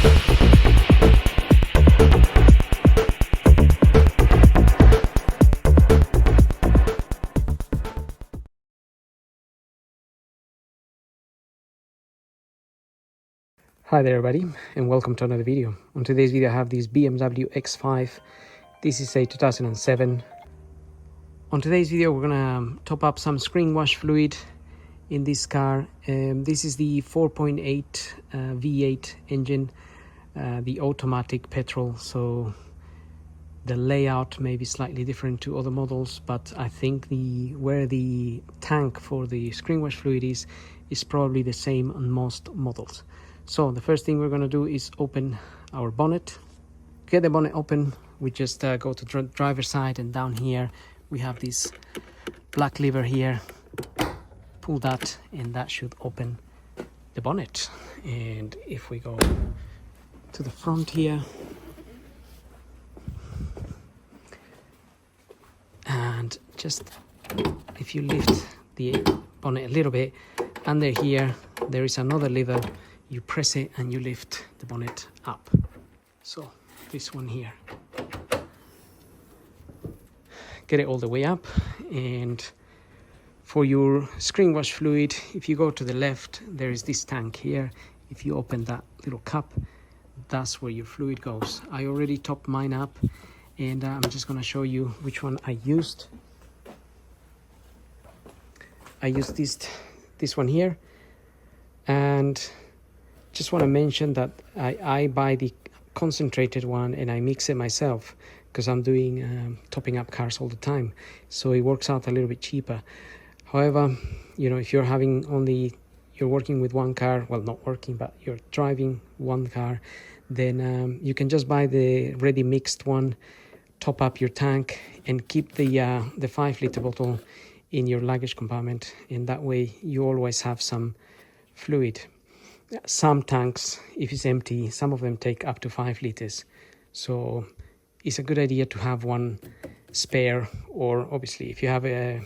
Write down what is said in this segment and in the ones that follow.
Hi there everybody, and welcome to another video. On today's video I have this BMW X5. This is a 2007. On today's video we're gonna top up some screen wash fluid in this car. This is the 4.8 V8 engine, the automatic petrol, so the layout may be slightly different to other models, but I think where the tank for the screen wash fluid is probably the same on most models. So the first thing we're going to do is open our bonnet. Get the bonnet open, we just go to driver's side, and down here we have this black lever here. Pull that and that should open the bonnet. And if we go to the front here, and just if you lift the bonnet a little bit, under here there is another lever. You press it and you lift the bonnet up. So this one here, get it all the way up. And for your screen wash fluid, if you go to the left, there is this tank here. If you open that little cup, that's where your fluid goes. I already topped mine up, and I'm just going to show you which one I used. I used this one here, and just want to mention that I buy the concentrated one and I mix it myself, because I'm doing topping up cars all the time, so it works out a little bit cheaper. However, you know, if you're working with one car, well, not working, but you're driving one car, then you can just buy the ready mixed one, top up your tank, and keep the 5-liter bottle in your luggage compartment, and that way you always have some fluid. Some tanks, if it's empty, some of them take up to 5 liters, so it's a good idea to have one spare, or obviously if you have a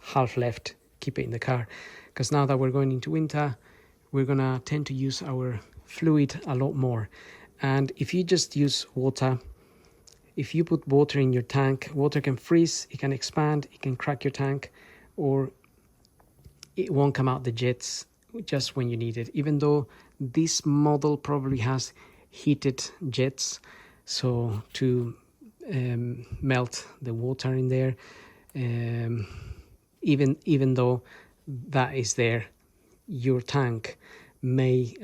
half left, keep it in the car, because now that we're going into winter, we're gonna tend to use our fluid a lot more. And if you just use water, if you put water in your tank, water can freeze, it can expand, it can crack your tank, or it won't come out the jets just when you need it. Even though this model probably has heated jets, so to melt the water in there, even though that is there, your tank may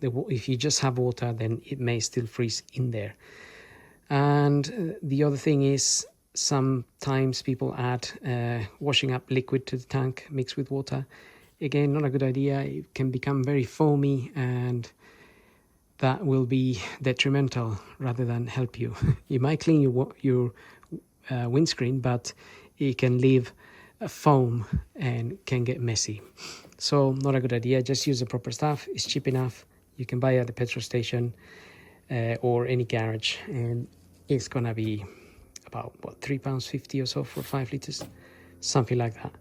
if you just have water, then it may still freeze in there. And the other thing is, sometimes people add washing up liquid to the tank mixed with water. Again, not a good idea. It can become very foamy, and that will be detrimental rather than help you. You might clean your windscreen, but it can leave a foam and can get messy. So not a good idea. Just use the proper stuff. It's cheap enough. You can buy it at the petrol station or any garage, and it's gonna be about £3.50 or so for 5 liters, something like that.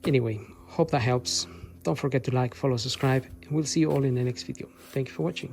Anyway, hope that helps. Don't forget to like, follow, subscribe, and we'll see you all in the next video. Thank you for watching.